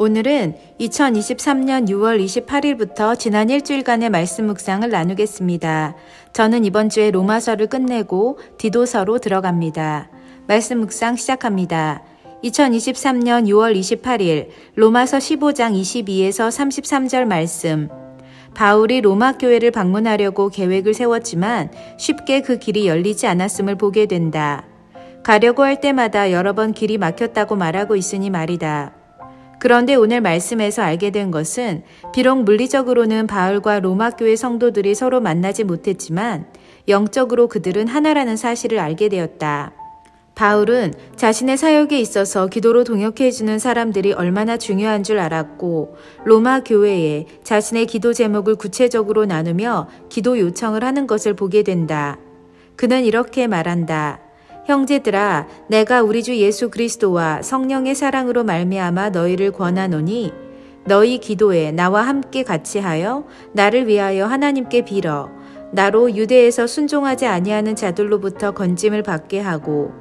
오늘은 2023년 6월 28일부터 지난 일주일간의 말씀 묵상을 나누겠습니다. 저는 이번 주에 로마서를 끝내고 디도서로 들어갑니다. 말씀 묵상 시작합니다. 2023년 6월 28일 로마서 15장 22에서 33절 말씀. 바울이 로마 교회를 방문하려고 계획을 세웠지만 쉽게 그 길이 열리지 않았음을 보게 된다. 가려고 할 때마다 여러 번 길이 막혔다고 말하고 있으니 말이다. 그런데 오늘 말씀에서 알게 된 것은 비록 물리적으로는 바울과 로마 교회 성도들이 서로 만나지 못했지만 영적으로 그들은 하나라는 사실을 알게 되었다. 바울은 자신의 사역에 있어서 기도로 동역해주는 사람들이 얼마나 중요한 줄 알았고 로마 교회에 자신의 기도 제목을 구체적으로 나누며 기도 요청을 하는 것을 보게 된다. 그는 이렇게 말한다. 형제들아, 내가 우리 주 예수 그리스도와 성령의 사랑으로 말미암아 너희를 권하노니 너희 기도에 나와 함께 같이 하여 나를 위하여 하나님께 빌어 나로 유대에서 순종하지 아니하는 자들로부터 건짐을 받게 하고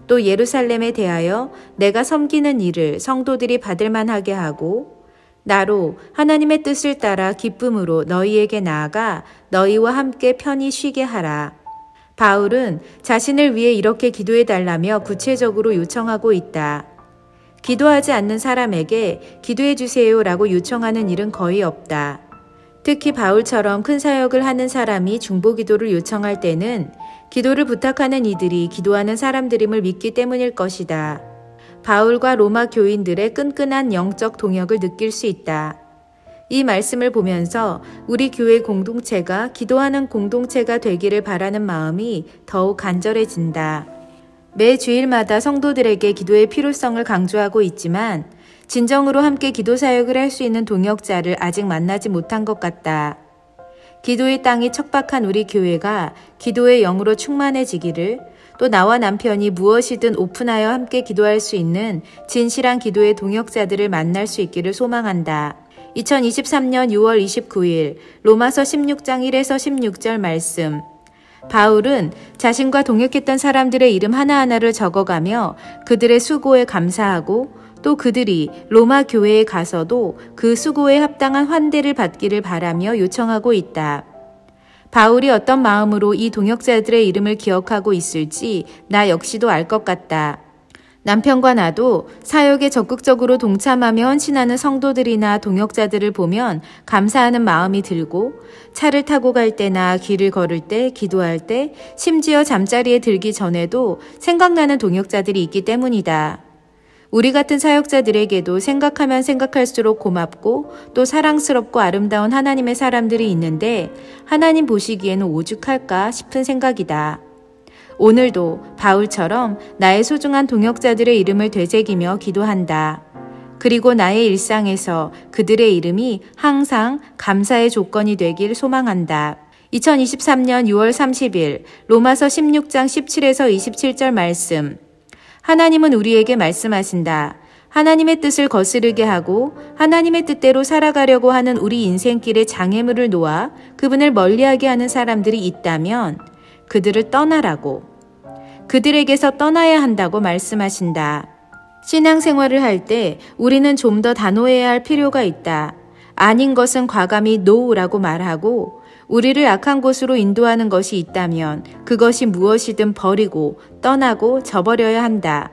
또 예루살렘에 대하여 내가 섬기는 일을 성도들이 받을 만하게 하고 나로 하나님의 뜻을 따라 기쁨으로 너희에게 나아가 너희와 함께 편히 쉬게 하라. 바울은 자신을 위해 이렇게 기도해달라며 구체적으로 요청하고 있다. 기도하지 않는 사람에게 기도해 주세요라고 요청하는 일은 거의 없다. 특히 바울처럼 큰 사역을 하는 사람이 중보기도를 요청할 때는 기도를 부탁하는 이들이 기도하는 사람들임을 믿기 때문일 것이다. 바울과 로마 교인들의 끈끈한 영적 동역을 느낄 수 있다. 이 말씀을 보면서 우리 교회 공동체가 기도하는 공동체가 되기를 바라는 마음이 더욱 간절해진다. 매 주일마다 성도들에게 기도의 필요성을 강조하고 있지만 진정으로 함께 기도 사역을 할 수 있는 동역자를 아직 만나지 못한 것 같다. 기도의 땅이 척박한 우리 교회가 기도의 영으로 충만해지기를 또 나와 남편이 무엇이든 오픈하여 함께 기도할 수 있는 진실한 기도의 동역자들을 만날 수 있기를 소망한다. 2023년 6월 29일 로마서 16장 1에서 16절 말씀. 바울은 자신과 동역했던 사람들의 이름 하나하나를 적어가며 그들의 수고에 감사하고 또 그들이 로마 교회에 가서도 그 수고에 합당한 환대를 받기를 바라며 요청하고 있다. 바울이 어떤 마음으로 이 동역자들의 이름을 기억하고 있을지 나 역시도 알 것 같다. 남편과 나도 사역에 적극적으로 동참하며 헌신하는 성도들이나 동역자들을 보면 감사하는 마음이 들고 차를 타고 갈 때나 길을 걸을 때, 기도할 때, 심지어 잠자리에 들기 전에도 생각나는 동역자들이 있기 때문이다. 우리 같은 사역자들에게도 생각하면 생각할수록 고맙고 또 사랑스럽고 아름다운 하나님의 사람들이 있는데 하나님 보시기에는 오죽할까 싶은 생각이다. 오늘도 바울처럼 나의 소중한 동역자들의 이름을 되새기며 기도한다. 그리고 나의 일상에서 그들의 이름이 항상 감사의 조건이 되길 소망한다. 2023년 6월 30일 로마서 16장 17에서 27절 말씀. 하나님은 우리에게 말씀하신다. 하나님의 뜻을 거스르게 하고 하나님의 뜻대로 살아가려고 하는 우리 인생길에 장애물을 놓아 그분을 멀리하게 하는 사람들이 있다면 그들을 떠나라고, 그들에게서 떠나야 한다고 말씀하신다. 신앙생활을 할 때 우리는 좀 더 단호해야 할 필요가 있다. 아닌 것은 과감히 NO라고 말하고 우리를 악한 곳으로 인도하는 것이 있다면 그것이 무엇이든 버리고 떠나고 저버려야 한다.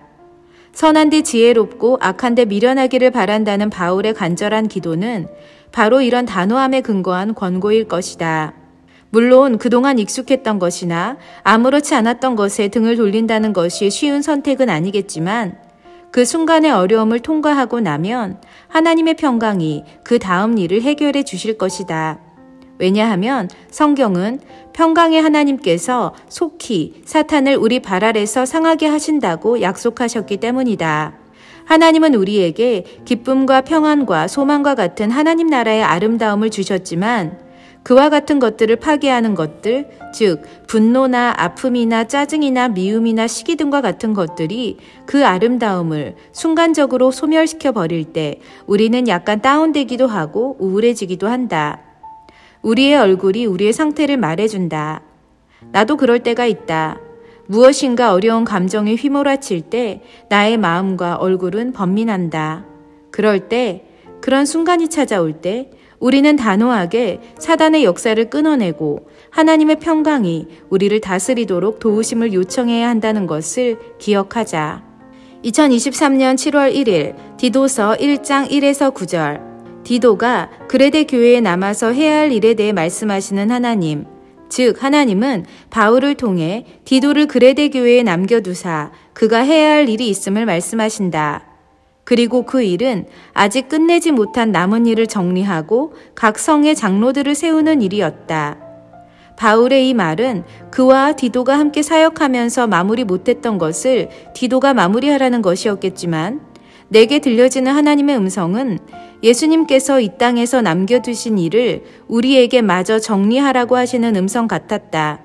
선한데 지혜롭고 악한데 미련하기를 바란다는 바울의 간절한 기도는 바로 이런 단호함에 근거한 권고일 것이다. 물론 그동안 익숙했던 것이나 아무렇지 않았던 것에 등을 돌린다는 것이 쉬운 선택은 아니겠지만 그 순간의 어려움을 통과하고 나면 하나님의 평강이 그 다음 일을 해결해 주실 것이다. 왜냐하면 성경은 평강의 하나님께서 속히 사탄을 우리 발 아래서 상하게 하신다고 약속하셨기 때문이다. 하나님은 우리에게 기쁨과 평안과 소망과 같은 하나님 나라의 아름다움을 주셨지만 그와 같은 것들을 파괴하는 것들, 즉 분노나 아픔이나 짜증이나 미움이나 시기 등과 같은 것들이 그 아름다움을 순간적으로 소멸시켜 버릴 때 우리는 약간 다운되기도 하고 우울해지기도 한다. 우리의 얼굴이 우리의 상태를 말해준다. 나도 그럴 때가 있다. 무엇인가 어려운 감정에 휘몰아칠 때 나의 마음과 얼굴은 번민한다. 그럴 때 그런 순간이 찾아올 때 우리는 단호하게 사단의 역사를 끊어내고 하나님의 평강이 우리를 다스리도록 도우심을 요청해야 한다는 것을 기억하자. 2023년 7월 1일 디도서 1장 1에서 9절. 디도가 그레데 교회에 남아서 해야 할 일에 대해 말씀하시는 하나님, 즉 하나님은 바울을 통해 디도를 그레데 교회에 남겨두사 그가 해야 할 일이 있음을 말씀하신다. 그리고 그 일은 아직 끝내지 못한 남은 일을 정리하고 각 성의 장로들을 세우는 일이었다. 바울의 이 말은 그와 디도가 함께 사역하면서 마무리 못했던 것을 디도가 마무리하라는 것이었겠지만, 내게 들려지는 하나님의 음성은 예수님께서 이 땅에서 남겨두신 일을 우리에게 마저 정리하라고 하시는 음성 같았다.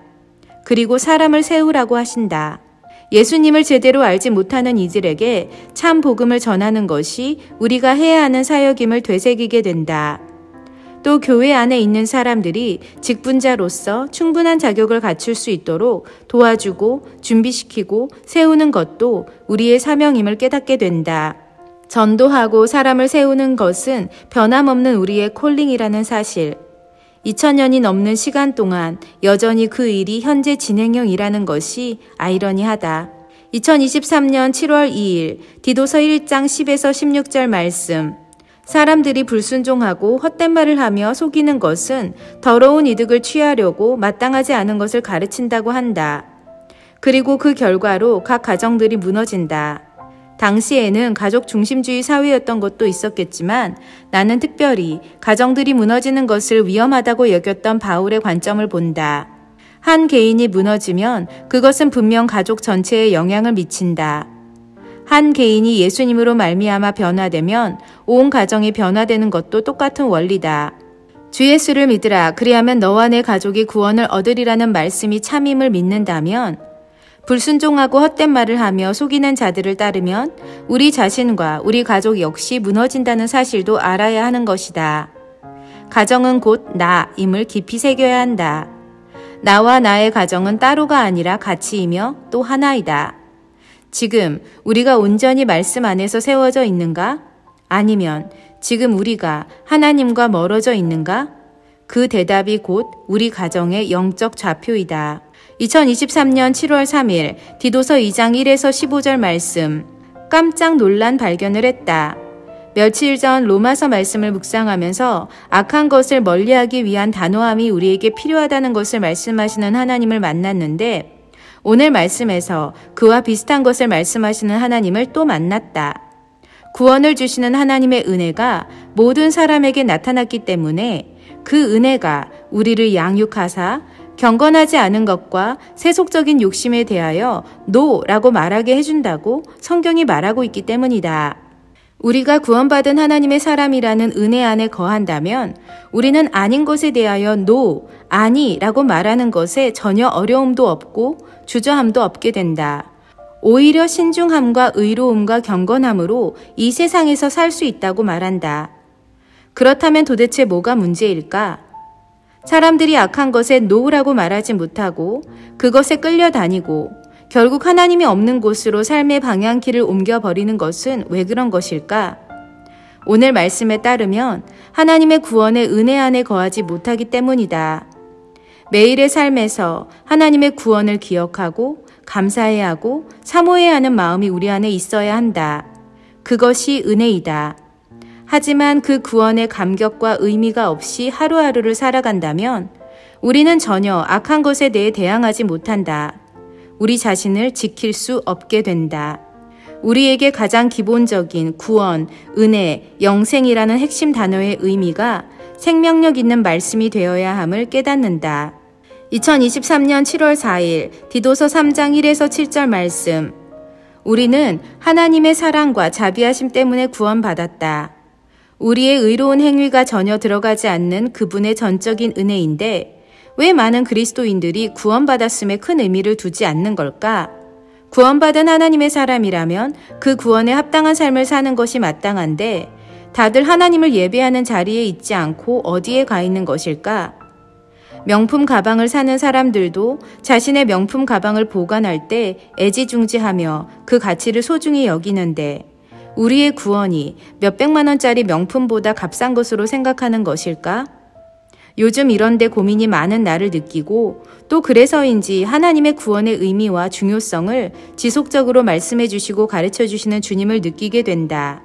그리고 사람을 세우라고 하신다. 예수님을 제대로 알지 못하는 이들에게 참 복음을 전하는 것이 우리가 해야 하는 사역임을 되새기게 된다. 또 교회 안에 있는 사람들이 직분자로서 충분한 자격을 갖출 수 있도록 도와주고 준비시키고 세우는 것도 우리의 사명임을 깨닫게 된다. 전도하고 사람을 세우는 것은 변함없는 우리의 콜링이라는 사실. 2000년이 넘는 시간 동안 여전히 그 일이 현재 진행형이라는 것이 아이러니하다. 2023년 7월 2일 디도서 1장 10에서 16절 말씀. 사람들이 불순종하고 헛된 말을 하며 속이는 것은 더러운 이득을 취하려고 마땅하지 않은 것을 가르친다고 한다. 그리고 그 결과로 각 가정들이 무너진다. 당시에는 가족 중심주의 사회였던 것도 있었겠지만 나는 특별히 가정들이 무너지는 것을 위험하다고 여겼던 바울의 관점을 본다. 한 개인이 무너지면 그것은 분명 가족 전체에 영향을 미친다. 한 개인이 예수님으로 말미암아 변화되면 온 가정이 변화되는 것도 똑같은 원리다. 주 예수를 믿으라. 그리하면 너와 내 가족이 구원을 얻으리라는 말씀이 참임을 믿는다면, 불순종하고 헛된 말을 하며 속이는 자들을 따르면 우리 자신과 우리 가족 역시 무너진다는 사실도 알아야 하는 것이다. 가정은 곧 나임을 깊이 새겨야 한다. 나와 나의 가정은 따로가 아니라 같이이며 또 하나이다. 지금 우리가 온전히 말씀 안에서 세워져 있는가? 아니면 지금 우리가 하나님과 멀어져 있는가? 그 대답이 곧 우리 가정의 영적 좌표이다. 2023년 7월 3일 디도서 2장 1에서 15절 말씀. 깜짝 놀란 발견을 했다. 며칠 전 로마서 말씀을 묵상하면서 악한 것을 멀리하기 위한 단호함이 우리에게 필요하다는 것을 말씀하시는 하나님을 만났는데, 오늘 말씀에서 그와 비슷한 것을 말씀하시는 하나님을 또 만났다. 구원을 주시는 하나님의 은혜가 모든 사람에게 나타났기 때문에 그 은혜가 우리를 양육하사 경건하지 않은 것과 세속적인 욕심에 대하여 노라고 말하게 해준다고 성경이 말하고 있기 때문이다. 우리가 구원받은 하나님의 사람이라는 은혜 안에 거한다면 우리는 아닌 것에 대하여 노, 아니라고 말하는 것에 전혀 어려움도 없고 주저함도 없게 된다. 오히려 신중함과 의로움과 경건함으로 이 세상에서 살 수 있다고 말한다. 그렇다면 도대체 뭐가 문제일까? 사람들이 악한 것에 노라고 말하지 못하고 그것에 끌려다니고 결국 하나님이 없는 곳으로 삶의 방향키를 옮겨버리는 것은 왜 그런 것일까? 오늘 말씀에 따르면 하나님의 구원의 은혜 안에 거하지 못하기 때문이다. 매일의 삶에서 하나님의 구원을 기억하고 감사해야 하고 사모해야 하는 마음이 우리 안에 있어야 한다. 그것이 은혜이다. 하지만 그 구원의 감격과 의미가 없이 하루하루를 살아간다면 우리는 전혀 악한 것에 대해 대항하지 못한다. 우리 자신을 지킬 수 없게 된다. 우리에게 가장 기본적인 구원, 은혜, 영생이라는 핵심 단어의 의미가 생명력 있는 말씀이 되어야 함을 깨닫는다. 2023년 7월 4일 디도서 3장 1에서 7절 말씀. 우리는 하나님의 사랑과 자비하심 때문에 구원받았다. 우리의 의로운 행위가 전혀 들어가지 않는 그분의 전적인 은혜인데 왜 많은 그리스도인들이 구원받았음에 큰 의미를 두지 않는 걸까? 구원받은 하나님의 사람이라면 그 구원에 합당한 삶을 사는 것이 마땅한데 다들 하나님을 예배하는 자리에 있지 않고 어디에 가 있는 것일까? 명품 가방을 사는 사람들도 자신의 명품 가방을 보관할 때 애지중지하며 그 가치를 소중히 여기는데 우리의 구원이 몇백만 원짜리 명품보다 값싼 것으로 생각하는 것일까? 요즘 이런데 고민이 많은 나를 느끼고 또 그래서인지 하나님의 구원의 의미와 중요성을 지속적으로 말씀해 주시고 가르쳐 주시는 주님을 느끼게 된다.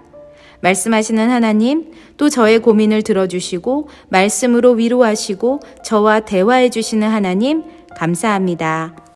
말씀하시는 하나님, 또 저의 고민을 들어주시고 말씀으로 위로하시고 저와 대화해 주시는 하나님, 감사합니다.